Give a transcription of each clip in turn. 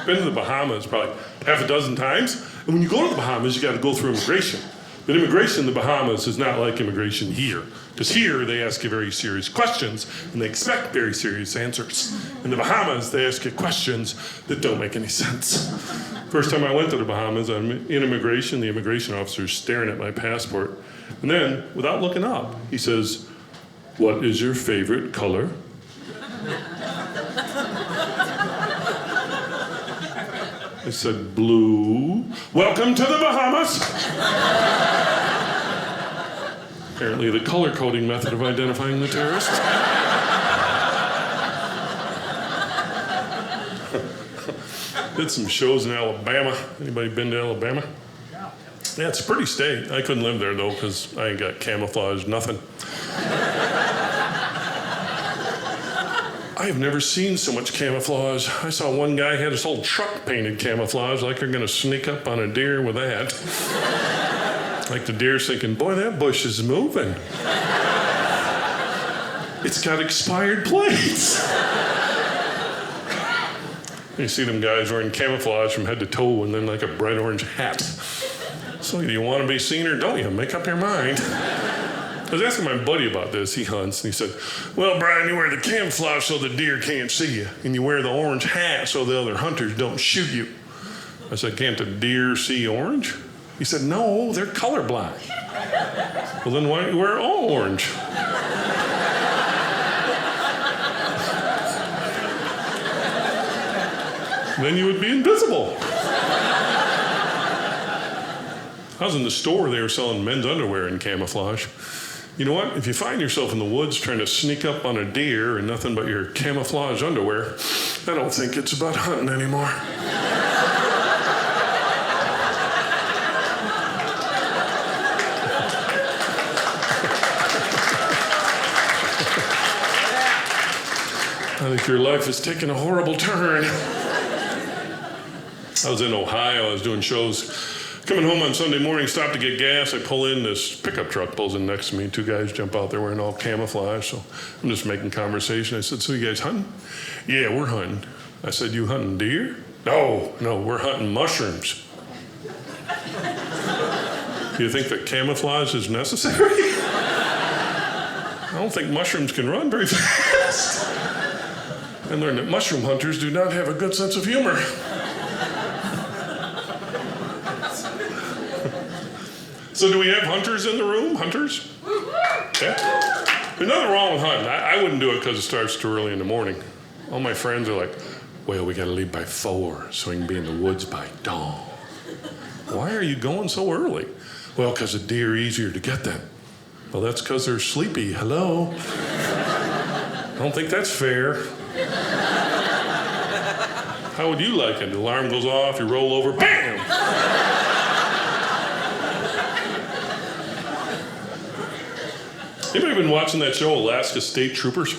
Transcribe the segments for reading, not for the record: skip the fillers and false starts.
been to the Bahamas probably half a dozen times. And when you go to the Bahamas, you got to go through immigration. But immigration in the Bahamas is not like immigration here. Because here, they ask you very serious questions, and they expect very serious answers. In the Bahamas, they ask you questions that don't make any sense. First time I went to the Bahamas, I'm in immigration. The immigration officer's staring at my passport. And then, without looking up, he says, "What is your favorite color?" I said, "Blue." "Welcome to the Bahamas." Apparently the color coding method of identifying the terrorist. Did some shows in Alabama. Anybody been to Alabama? Yeah, it's a pretty state. I couldn't live there though, because I ain't got camouflage, nothing. I have never seen so much camouflage. I saw one guy had his whole truck painted camouflage, like they're gonna sneak up on a deer with that. Like the deer's thinking, boy, that bush is moving. It's got expired plates. You see them guys wearing camouflage from head to toe and then like a bright orange hat. So do you want to be seen or don't you? Make up your mind. I was asking my buddy about this. He hunts, and he said, "Well, Brian, you wear the camouflage so the deer can't see you, and you wear the orange hat so the other hunters don't shoot you." I said, "Can't the deer see orange?" He said, "No, they're colorblind." "Well, then why don't you wear all orange?" Then you would be invisible. I was in the store, they were selling men's underwear in camouflage. You know what? If you find yourself in the woods trying to sneak up on a deer in nothing but your camouflage underwear, I don't think it's about hunting anymore. I think your life is taking a horrible turn. I was in Ohio, I was doing shows. Coming home on Sunday morning, stopped to get gas. I pull in, this pickup truck pulls in next to me. Two guys jump out there wearing all camouflage. So I'm just making conversation. I said, "So you guys hunting?" "Yeah, we're hunting." I said, "You hunting deer?" No, we're hunting mushrooms." Do you think that camouflage is necessary? I don't think mushrooms can run very fast. I learned that mushroom hunters do not have a good sense of humor. So do we have hunters in the room? Hunters? Yeah. There's nothing wrong with hunting. I wouldn't do it because it starts too early in the morning. All my friends are like, "Well, we got to leave by 4 so we can be in the woods by dawn." "Why are you going so early?" "Well, because the deer are easier to get them." "Well, that's because they're sleepy. Hello?" I don't think that's fair. How would you like it? The alarm goes off, you roll over, bam! Anybody been watching that show, Alaska State Troopers?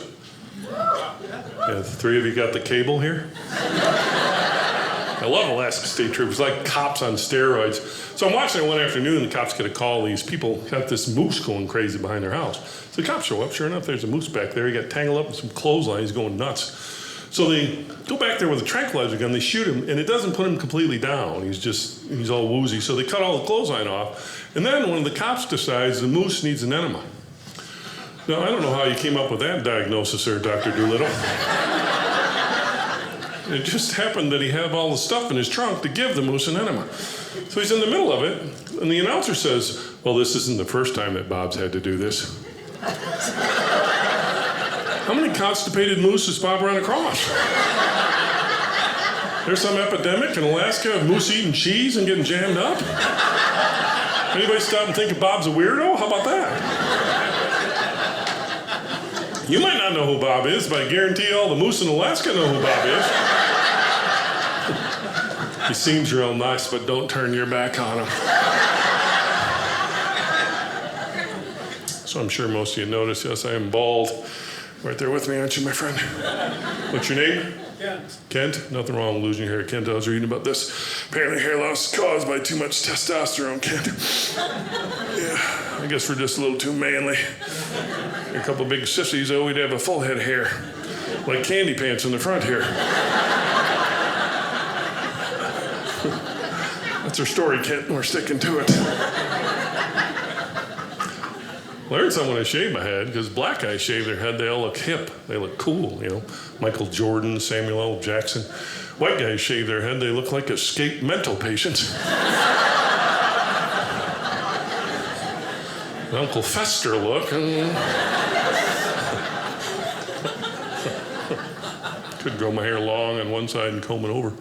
Yeah, the three of you got the cable here? I love Alaska State Troopers, like cops on steroids. So I'm watching it one afternoon, and the cops get a call. These people got this moose going crazy behind their house. So the cops show up. Sure enough, there's a moose back there. He got tangled up in some clothesline. He's going nuts. So they go back there with a tranquilizer gun. They shoot him, and it doesn't put him completely down. He's all woozy. So they cut all the clothesline off. And then one of the cops decides the moose needs an enema. Now, I don't know how you came up with that diagnosis there, Dr. Doolittle. It just happened that he had all the stuff in his trunk to give the moose an enema. So he's in the middle of it, and the announcer says, "Well, this isn't the first time that Bob's had to do this." How many constipated moose has Bob run across? There's some epidemic in Alaska of moose eating cheese and getting jammed up? Anybody stop and think Bob's a weirdo? How about that? You might not know who Bob is, but I guarantee all the moose in Alaska know who Bob is. He seems real nice, but don't turn your back on him. So I'm sure most of you noticed, yes, I am bald. Right there with me, aren't you, my friend? What's your name? Kent. Kent? Nothing wrong with losing your hair. Kent, I was reading about this. Apparently hair loss is caused by too much testosterone, Kent. Yeah, I guess we're just a little too manly. A couple big sissies, though, we'd have a full head of hair. Like candy pants in the front here. That's her story, Kit, and we're sticking to it. Learned someone to shave my head, because black guys shave their head, they all look hip. They look cool, you know. Michael Jordan, Samuel L. Jackson. White guys shave their head, they look like escaped mental patients. Uncle Fester look. Could grow my hair long on one side and comb it over.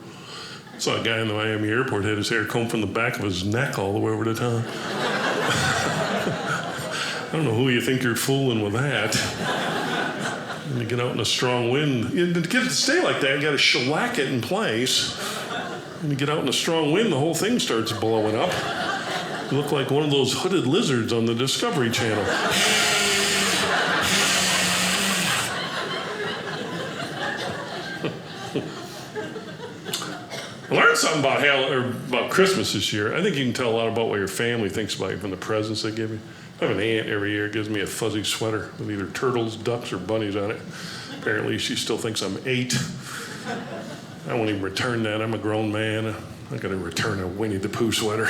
Saw a guy in the Miami airport had his hair combed from the back of his neck all the way over the top. I don't know who you think you're fooling with that. When you get out in a strong wind, to get it to stay like that, you got to shellac it in place. When you get out in a strong wind, the whole thing starts blowing up. You look like one of those hooded lizards on the Discovery Channel. I learned something about Christmas this year. I think you can tell a lot about what your family thinks about you from the presents they give you. I have an aunt every year gives me a fuzzy sweater with either turtles, ducks, or bunnies on it. Apparently, she still thinks I'm 8. I won't even return that. I'm a grown man. I got to return a Winnie the Pooh sweater.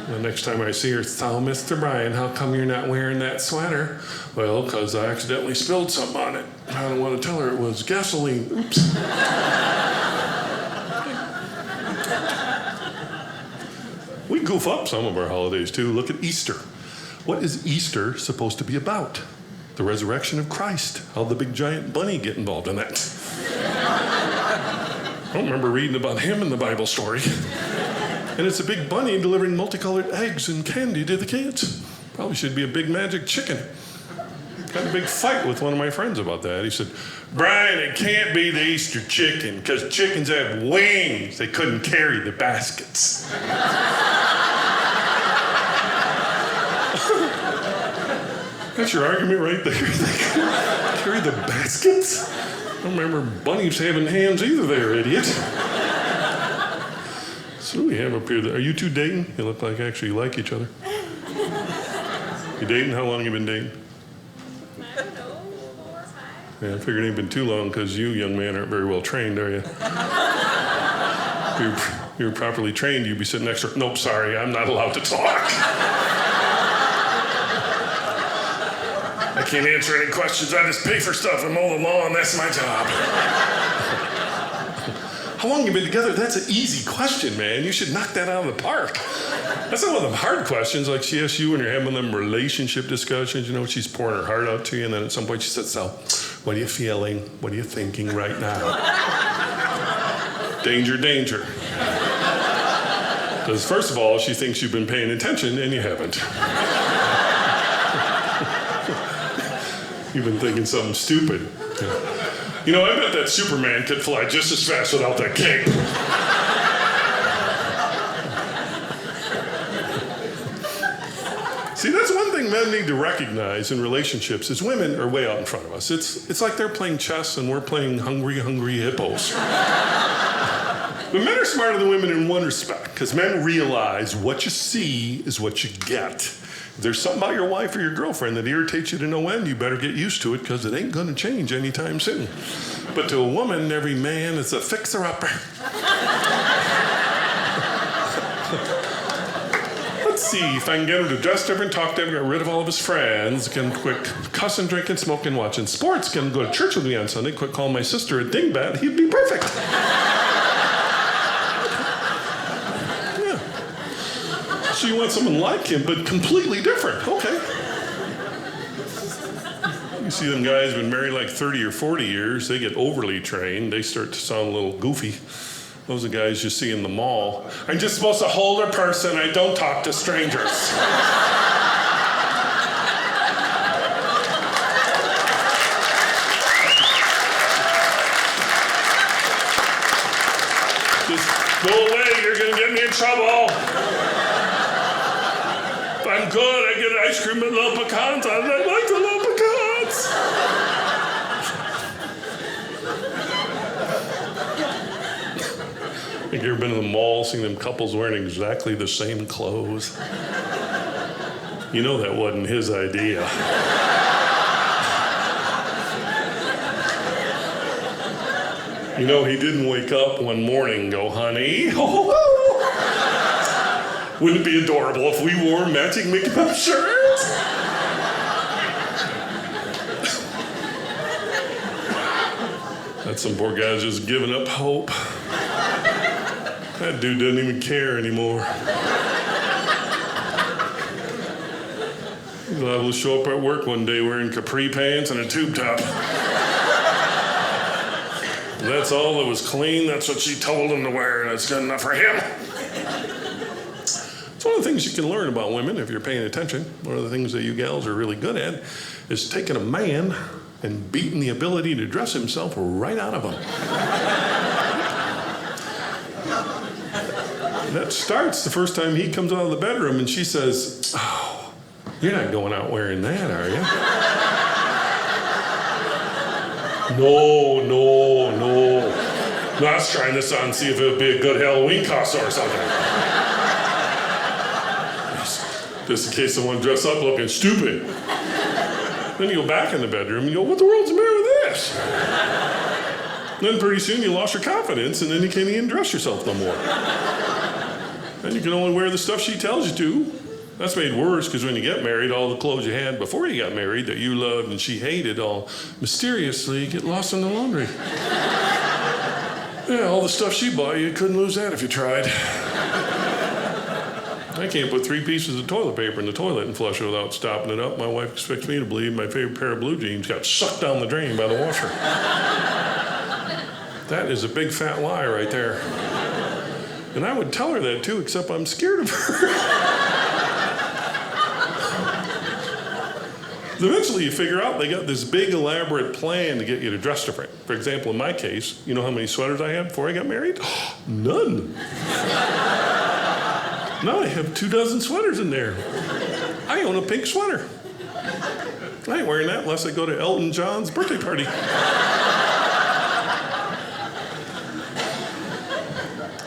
The next time I see her, so Mr. Bryan, how come you're not wearing that sweater? Well, because I accidentally spilled something on it. I don't want to tell her it was gasoline. Oops. We goof up some of our holidays, too. Look at Easter. What is Easter supposed to be about? The resurrection of Christ. How'd the big giant bunny get involved in that? I don't remember reading about him in the Bible story. And it's a big bunny delivering multicolored eggs and candy to the kids. Probably should be a big magic chicken. Got a big fight with one of my friends about that. He said, Bryan, it can't be the Easter chicken, because chickens have wings. They couldn't carry the baskets. That's your argument right there. Carry the baskets? I don't remember bunnies having hands either there, idiot. So what do we have up here? Are you two dating? You look like actually you like each other. You dating? How long have you been dating? I don't know, 4 or 5. Yeah, I figured it ain't been too long, because you, young man, aren't very well trained, are you? If you're properly trained, you'd be sitting next to her. Nope, sorry, I'm not allowed to talk. I can't answer any questions. I just pay for stuff and mow the lawn. That's my job. How long have you been together? That's an easy question, man. You should knock that out of the park. That's not one of them hard questions like she asks you when you're having them relationship discussions. You know, she's pouring her heart out to you, and then at some point she says, so, what are you feeling? What are you thinking right now? Danger, danger. Because first of all, she thinks you've been paying attention, and you haven't. You've been thinking something stupid. You know, I bet that Superman could fly just as fast without that cape. See, that's one thing men need to recognize in relationships is women are way out in front of us. It's like they're playing chess and we're playing hungry, hungry hippos. But men are smarter than women in one respect, because men realize what you see is what you get. If there's something about your wife or your girlfriend that irritates you to no end, you better get used to it, because it ain't going to change anytime soon. But to a woman, every man is a fixer-upper. Let's see if I can get him to dress different, talk to him, get rid of all of his friends, can quit cussing, drinking, smoking, watching sports, can go to church with me on Sunday, quit calling my sister a dingbat. He'd be perfect. Yeah. So you want someone like him, but completely different. Okay. You see them guys been married like 30 or 40 years, they get overly trained, they start to sound a little goofy. Those are the guys you see in the mall. I'm just supposed to hold a person, I don't talk to strangers. Just go away, you're gonna get me in trouble. I'm good, I get ice cream and little pecans on it. I like the little pecans. Have you ever been to the mall, seen them couples wearing exactly the same clothes? You know that wasn't his idea. You know, he didn't wake up one morning and go, honey, wouldn't it be adorable if we wore matching makeup shirts? That's some poor guy's just giving up hope. That dude doesn't even care anymore. He's liable to show up at work one day wearing capri pants and a tube top. That's all that was clean. That's what she told him to wear, and it's good enough for him. It's one of the things you can learn about women if you're paying attention. One of the things that you gals are really good at is taking a man and beating the ability to dress himself right out of him. That starts the first time he comes out of the bedroom and she says, oh, you're not going out wearing that, are you? No. No, I was trying this on, see if it would be a good Halloween costume or something. Just in case someone dressed up looking stupid. Then you go back in the bedroom and you go, what the world's the matter with this? Then pretty soon you lost your confidence and then you can't even dress yourself no more. Then you can only wear the stuff she tells you to. That's made worse because when you get married, all the clothes you had before you got married that you loved and she hated all mysteriously get lost in the laundry. Yeah, all the stuff she bought, you couldn't lose that if you tried. I can't put 3 pieces of toilet paper in the toilet and flush it without stopping it up. My wife expects me to believe my favorite pair of blue jeans got sucked down the drain by the washer. That is a big fat lie right there. And I would tell her that too, except I'm scared of her. Eventually you figure out they got this big elaborate plan to get you to dress different. For example, in my case, you know how many sweaters I had before I got married? None. Now I have 24 sweaters in there. I own a pink sweater. I ain't wearing that unless I go to Elton John's birthday party.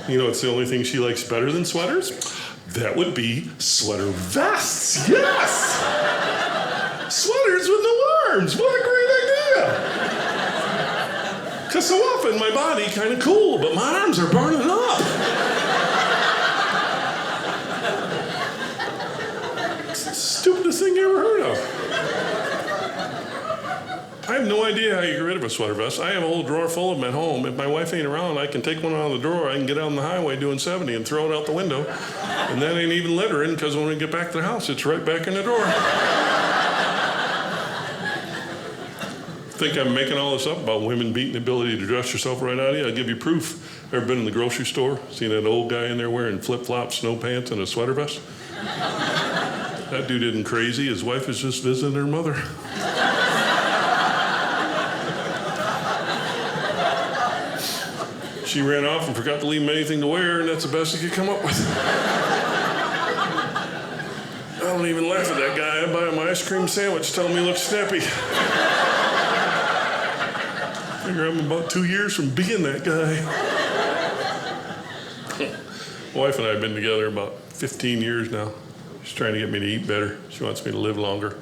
You know, it's the only thing she likes better than sweaters? That would be sweater vests. Yes! Sweaters with no arms. What a great idea! Because so often my body kind of cool, but my arms are burning up. It's the stupidest thing you ever heard of. I have no idea how you get rid of a sweater vest. I have a whole drawer full of them at home. If my wife ain't around, I can take one out of the drawer. I can get out on the highway doing 70 and throw it out the window. And that ain't even littering, because when we get back to the house, it's right back in the drawer. Think I'm making all this up about women beating the ability to dress yourself right out of you? I'll give you proof. Ever been in the grocery store? Seen that old guy in there wearing flip-flops, snow pants, and a sweater vest? That dude isn't crazy. His wife is just visiting her mother. She ran off and forgot to leave him anything to wear, and that's the best he could come up with. I don't even laugh at that guy. I buy him an ice cream sandwich, tell him he looks snappy. I figure I'm about 2 years from being that guy. My wife and I have been together about 15 years now. She's trying to get me to eat better. She wants me to live longer.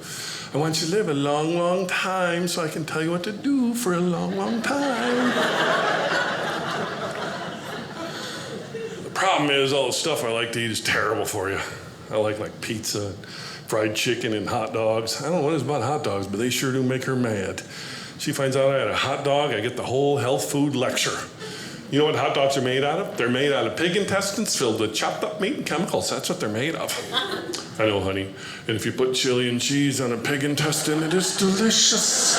I want you to live a long, long time so I can tell you what to do for a long, long time. The problem is all the stuff I like to eat is terrible for you. I like pizza, fried chicken, and hot dogs. I don't know what it is about hot dogs, but they sure do make her mad. She finds out I had a hot dog, I get the whole health food lecture. You know what hot dogs are made out of? They're made out of pig intestines filled with chopped up meat and chemicals. That's what they're made of. I know, honey. And if you put chili and cheese on a pig intestine, it is delicious.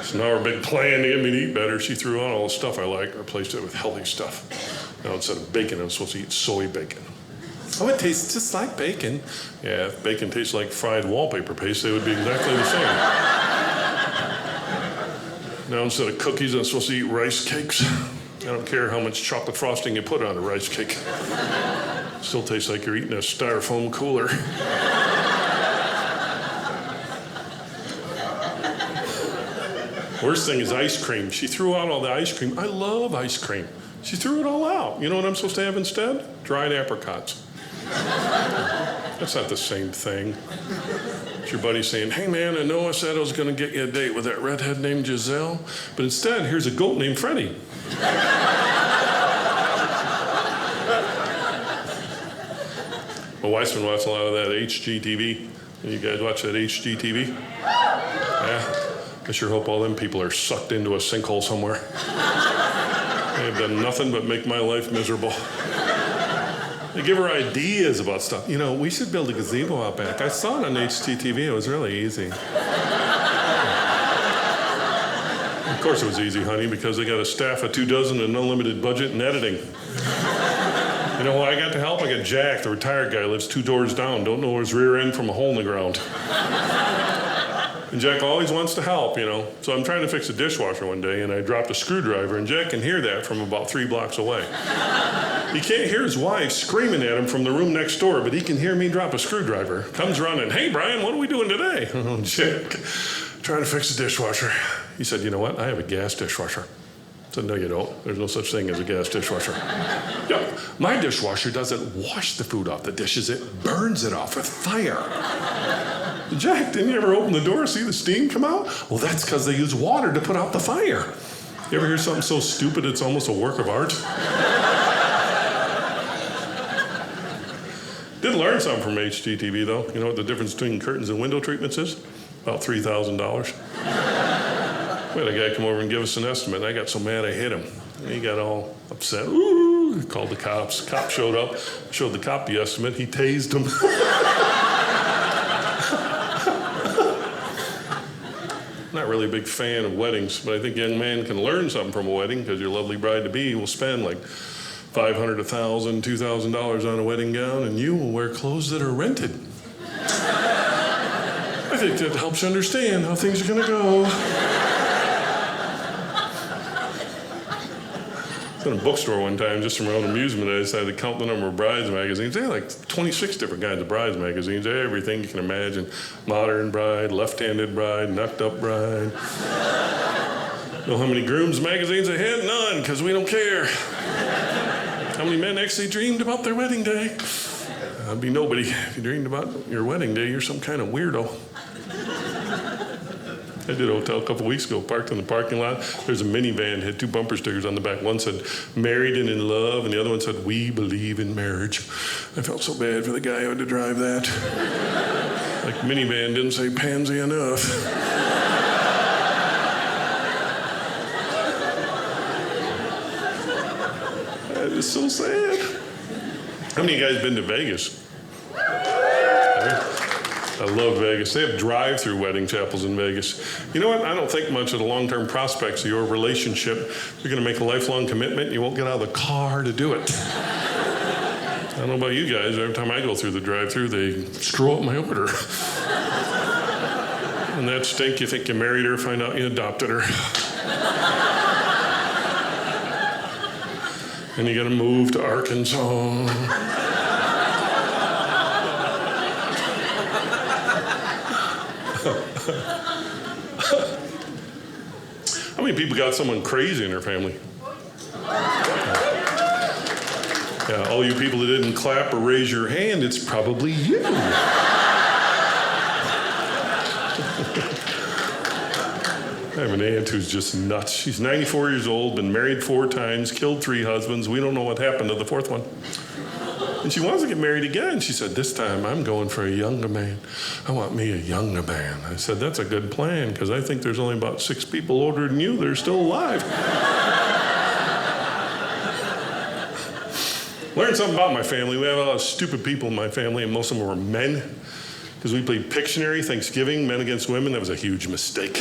So now her big plan to get me to eat better, she threw out all the stuff I like, replaced it with healthy stuff. Now instead of bacon, I'm supposed to eat soy bacon. Oh, it tastes just like bacon. Yeah, if bacon tastes like fried wallpaper paste, they would be exactly the same. Now instead of cookies, I'm supposed to eat rice cakes. I don't care how much chocolate frosting you put on a rice cake. Still tastes like you're eating a styrofoam cooler. Worst thing is ice cream. She threw out all the ice cream. I love ice cream. She threw it all out. You know what I'm supposed to have instead? Dried apricots. That's not the same thing. It's your buddy saying, hey man, I know I said I was going to get you a date with that redhead named Giselle, but instead, here's a goat named Freddie. My wife's been watching a lot of that HGTV. You guys watch that HGTV? Yeah. I sure hope all them people are sucked into a sinkhole somewhere. They've done nothing but make my life miserable. They give her ideas about stuff. You know, we should build a gazebo out back. I saw it on HGTV. It was really easy. Of course it was easy, honey, because they got a staff of 24 and an unlimited budget and editing. You know who I got to help? I got Jack, the retired guy, lives 2 doors down, don't know his rear end from a hole in the ground. And Jack always wants to help, you know. So I'm trying to fix a dishwasher one day, and I dropped a screwdriver, and Jack can hear that from about 3 blocks away. He can't hear his wife screaming at him from the room next door, but he can hear me drop a screwdriver. Comes running, hey, Bryan, what are we doing today? Oh, Jack, trying to fix a dishwasher. He said, you know what? I have a gas dishwasher. I said, no, you don't. There's no such thing as a gas dishwasher. Yeah, my dishwasher doesn't wash the food off the dishes. It burns it off with fire. Jack, didn't you ever open the door and see the steam come out? Well, that's because they use water to put out the fire. You ever hear something so stupid it's almost a work of art? Did learn something from HGTV, though. You know what the difference between curtains and window treatments is? About $3,000. We had a guy come over and give us an estimate, and I got so mad I hit him. He got all upset. Ooh, he called the cops. Cop showed up, showed the cop the estimate. He tased him. Not really a big fan of weddings, but I think young man can learn something from a wedding because your lovely bride-to-be will spend like $500, $1,000, $2,000 on a wedding gown, and you will wear clothes that are rented. I think that helps you understand how things are going to go. I was in a bookstore one time, just from my own amusement. I decided to count the number of brides magazines. They had like 26 different kinds of brides magazines. Everything you can imagine. Modern bride, left-handed bride, knocked-up bride. Know how many grooms magazines they had? None, because we don't care. How many men actually dreamed about their wedding day? That'd be nobody. If you dreamed about your wedding day, you're some kind of weirdo. I did a hotel a couple weeks ago, parked in the parking lot. There's a minivan, had 2 bumper stickers on the back. One said, married and in love, and the other one said, we believe in marriage. I felt so bad for the guy who had to drive that. Like, minivan didn't say pansy enough. That is so sad. How many of you guys been to Vegas? I love Vegas. They have drive-through wedding chapels in Vegas. You know what? I don't think much of the long-term prospects of your relationship. You're going to make a lifelong commitment, and you won't get out of the car to do it. I don't know about you guys. Every time I go through the drive-through, they screw up my order. And that stink, you think you married her, find out you adopted her. And you got to move to Arkansas. How many people got someone crazy in their family? Yeah, all you people that didn't clap or raise your hand, it's probably you. I have an aunt who's just nuts. She's 94 years old, been married 4 times, killed 3 husbands. We don't know what happened to the 4th one. And she wants to get married again. She said, this time I'm going for a younger man. I want me a younger man. I said, that's a good plan, because I think there's only about 6 people older than you that are still alive. Learned something about my family. We have a lot of stupid people in my family, and most of them were men. Because we played Pictionary, Thanksgiving, men against women. That was a huge mistake.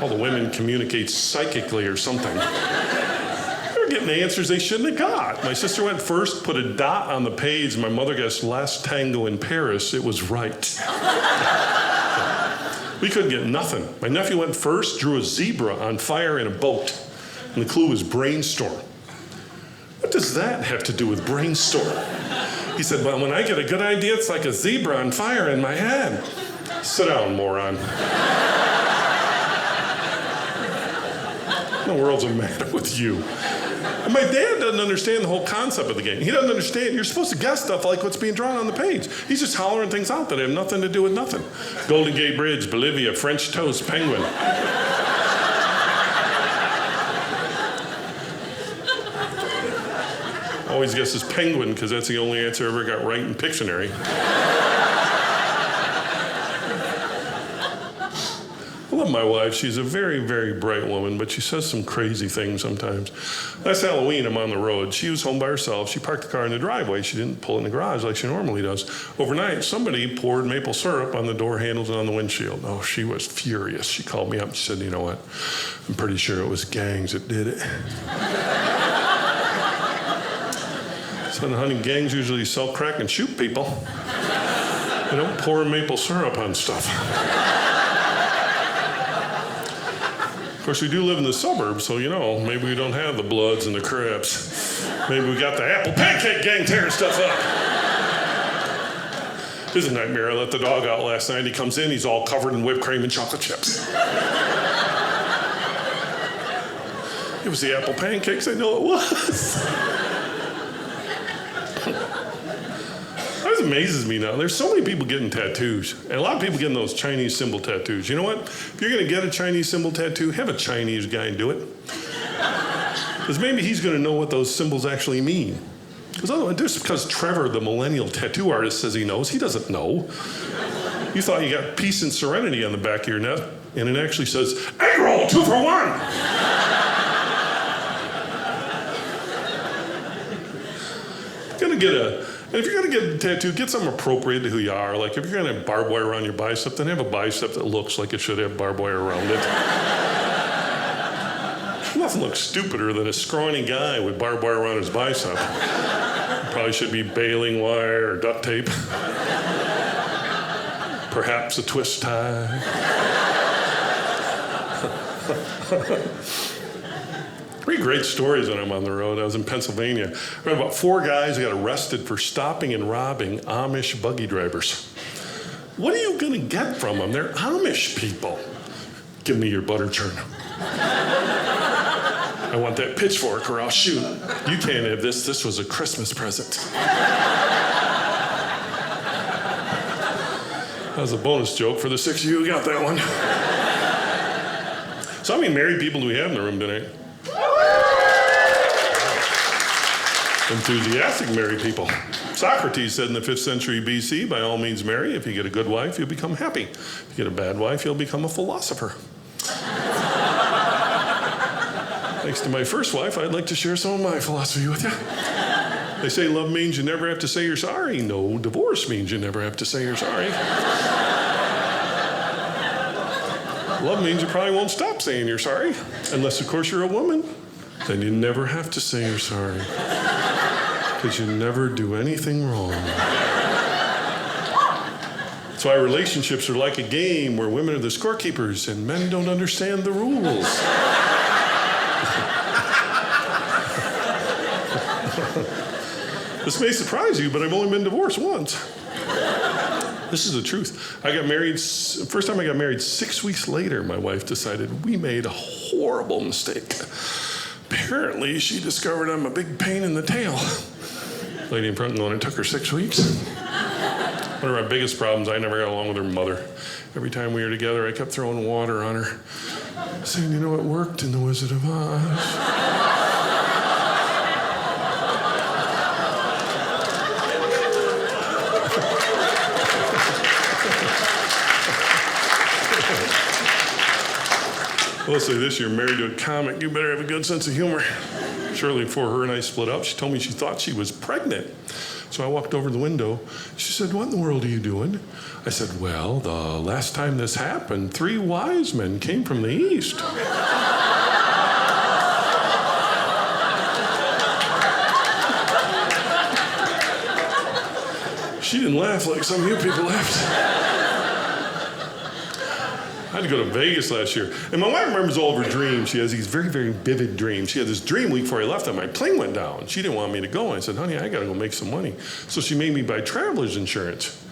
All the women communicate psychically or something. Getting answers they shouldn't have got. My sister went first, put a dot on the page. My mother guessed last tango in Paris. It was right. We couldn't get nothing. My nephew went first, drew a zebra on fire in a boat. And the clue was brainstorm. What does that have to do with brainstorm? He said, well, when I get a good idea, it's like a zebra on fire in my head. Sit down, moron. What in the world's the matter with you? And my dad doesn't understand the whole concept of the game. He doesn't understand. You're supposed to guess stuff like what's being drawn on the page. He's just hollering things out that have nothing to do with nothing. Golden Gate Bridge, Bolivia, French toast, penguin. Always guesses penguin because that's the only answer I ever got right in Pictionary. I love my wife. She's a very, very bright woman, but she says some crazy things sometimes. Last Halloween, I'm on the road. She was home by herself. She parked the car in the driveway. She didn't pull it in the garage like she normally does. Overnight, somebody poured maple syrup on the door handles and on the windshield. Oh, she was furious. She called me up and she said, you know what? I'm pretty sure it was gangs that did it. I said, honey, gangs usually sell crack and shoot people. They don't pour maple syrup on stuff. Of course, we do live in the suburbs, so, you know, maybe we don't have the Bloods and the Crips. Maybe we got the apple pancake gang tearing stuff up. It's a nightmare. I let the dog out last night. He comes in, he's all covered in whipped cream and chocolate chips. It was the apple pancakes. I know it was. That amazes me now. There's so many people getting tattoos, and a lot of people getting those Chinese symbol tattoos. You know what? If you're going to get a Chinese symbol tattoo, have a Chinese guy do it. Because maybe he's going to know what those symbols actually mean. Because otherwise, just because Trevor, the millennial tattoo artist, says he knows, he doesn't know. You thought you got peace and serenity on the back of your neck, and it actually says, egg roll, 2 for 1. And if you're going to get a tattoo, get something appropriate to who you are. Like if you're going to have barbed wire around your bicep, then have a bicep that looks like it should have barbed wire around it. Nothing looks stupider than a scrawny guy with barbed wire around his bicep. Probably should be baling wire or duct tape. Perhaps a twist tie. Three great stories when I'm on the road. I was in Pennsylvania. I read about 4 guys who got arrested for stopping and robbing Amish buggy drivers. What are you going to get from them? They're Amish people. Give me your butter churn. I want that pitchfork or I'll shoot. You can't have this. This was a Christmas present. That was a bonus joke for the 6 of you who got that one. So how many married people do we have in the room tonight? Enthusiastic married people. Socrates said in the 5th century BC, by all means marry. If you get a good wife, you'll become happy. If you get a bad wife, you'll become a philosopher. Thanks to my first wife, I'd like to share some of my philosophy with you. They say love means you never have to say you're sorry. No, divorce means you never have to say you're sorry. Love means you probably won't stop saying you're sorry. Unless, of course, you're a woman. Then you never have to say you're sorry. Because you never do anything wrong. That's why relationships are like a game where women are the scorekeepers and men don't understand the rules. This may surprise you, but I've only been divorced once. This is the truth. I got married, first time I got married, 6 weeks later, my wife decided we made a horrible mistake. Apparently, she discovered I'm a big pain in the tail. Lady in front going, it took her 6 weeks. One of our biggest problems, I never got along with her mother. Every time we were together, I kept throwing water on her, saying, you know, it worked in The Wizard of Oz. I'll say this, you're married to a comic, you better have a good sense of humor. Shortly before her and I split up, she told me she thought she was pregnant. So I walked over to the window. She said, what in the world are you doing? I said, well, the last time this happened, 3 wise men came from the east. She didn't laugh like some of you people laughed. I had to go to Vegas last year. And my wife remembers all of her dreams. She has these very, very vivid dreams. She had this dream week before I left that my plane went down. She didn't want me to go. I said, honey, I got to go make some money. So she made me buy traveler's insurance.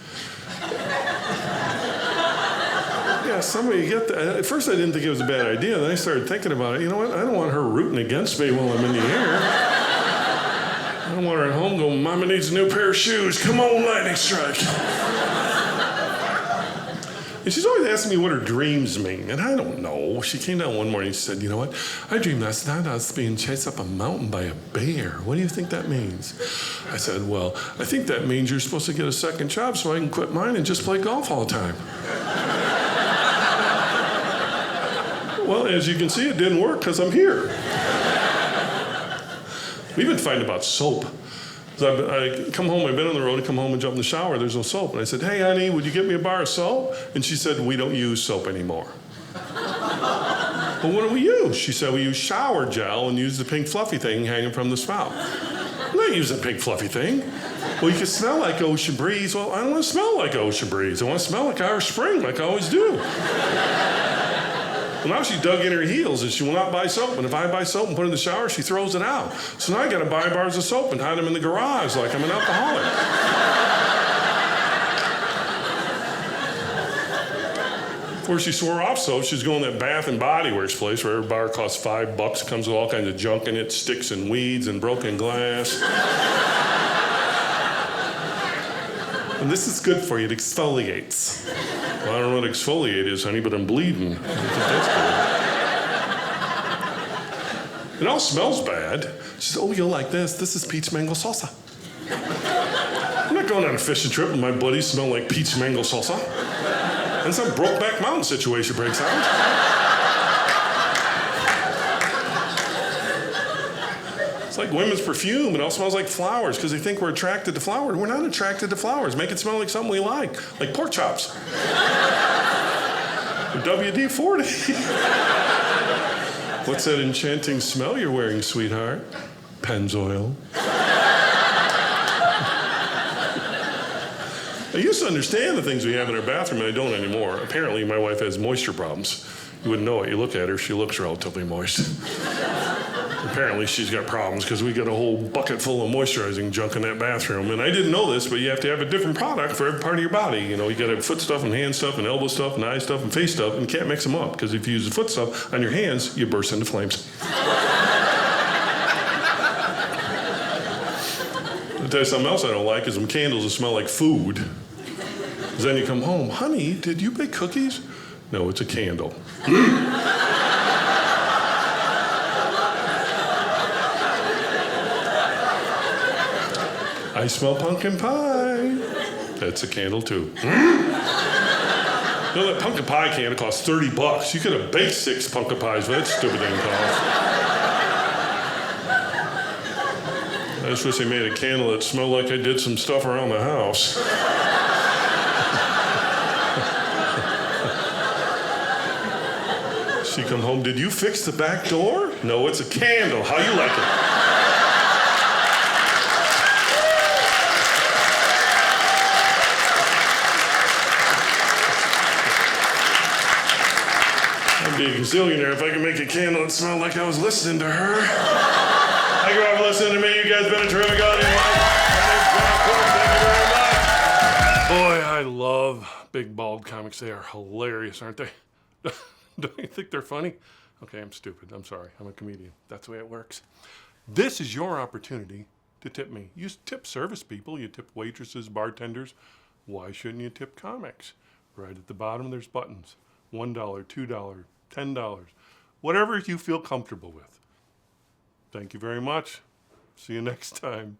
Yeah, somebody get that. At first I didn't think it was a bad idea. Then I started thinking about it. You know what? I don't want her rooting against me while I'm in the air. I don't want her at home going, Mama needs a new pair of shoes. Come on, lightning strike. And she's always asking me what her dreams mean, and I don't know. She came down one morning and she said, you know what? I dreamed last night I was being chased up a mountain by a bear. What do you think that means? I said, well, I think that means you're supposed to get a second job so I can quit mine and just play golf all the time. Well, as you can see, it didn't work because I'm here. We've been fighting about soap. So I come home, I've been on the road, I come home and jump in the shower, there's no soap. And I said, hey, honey, would you get me a bar of soap? And she said, we don't use soap anymore. Well, what do we use? She said, we use shower gel and use the pink fluffy thing hanging from the spout. I'm not using the pink fluffy thing. Well, you can smell like ocean breeze. Well, I don't want to smell like ocean breeze. I want to smell like Irish Spring, like I always do. Well, now she dug in her heels and she will not buy soap. And if I buy soap and put it in the shower, she throws it out. So now I got to buy bars of soap and hide them in the garage like I'm an alcoholic. Before she swore off soap, she's going to that Bath and Body Works place where every bar costs $5, comes with all kinds of junk in it, sticks and weeds and broken glass. And this is good for you, it exfoliates. Well, I don't know what exfoliate is, honey, but I'm bleeding. I think that's good. It all smells bad. She said, oh, you'll like this. This is peach mango salsa. I'm not going on a fishing trip and my buddies smell like peach mango salsa. And some Brokeback Mountain situation breaks out. It's like women's perfume. It all smells like flowers because they think we're attracted to flowers. We're not attracted to flowers. Make it smell like something we like pork chops. WD-40. What's that enchanting smell you're wearing, sweetheart? Pennzoil. I used to understand the things we have in our bathroom, and I don't anymore. Apparently, my wife has moisture problems. You wouldn't know it. You look at her, she looks relatively moist. Apparently, she's got problems because we got a whole bucket full of moisturizing junk in that bathroom. And I didn't know this, but you have to have a different product for every part of your body. You know, you got to have foot stuff and hand stuff and elbow stuff and eye stuff and face stuff, and you can't mix them up because if you use the foot stuff on your hands, you burst into flames. I'll tell you something else I don't like is when candles that smell like food. Because then you come home, honey, did you bake cookies? No, it's a candle. I smell pumpkin pie. That's a candle too. You know that pumpkin pie candle costs $30. You could have baked 6 pumpkin pies for that stupid thing cost. I just wish they made a candle that smelled like I did some stuff around the house. She come home, did you fix the back door? No, it's a candle. How you like it? I'd be a gazillionaire if I could make a candle that smelled like I was listening to her. Thank you all for listening to me. You guys been a terrific audience. Thank you very much. Boy, I love big bald comics. They are hilarious, aren't they? Don't you think they're funny? Okay, I'm stupid. I'm sorry. I'm a comedian. That's the way it works. This is your opportunity to tip me. You tip service people. You tip waitresses, bartenders. Why shouldn't you tip comics? Right at the bottom, there's buttons. $1, $2, $10. Whatever you feel comfortable with. Thank you very much. See you next time.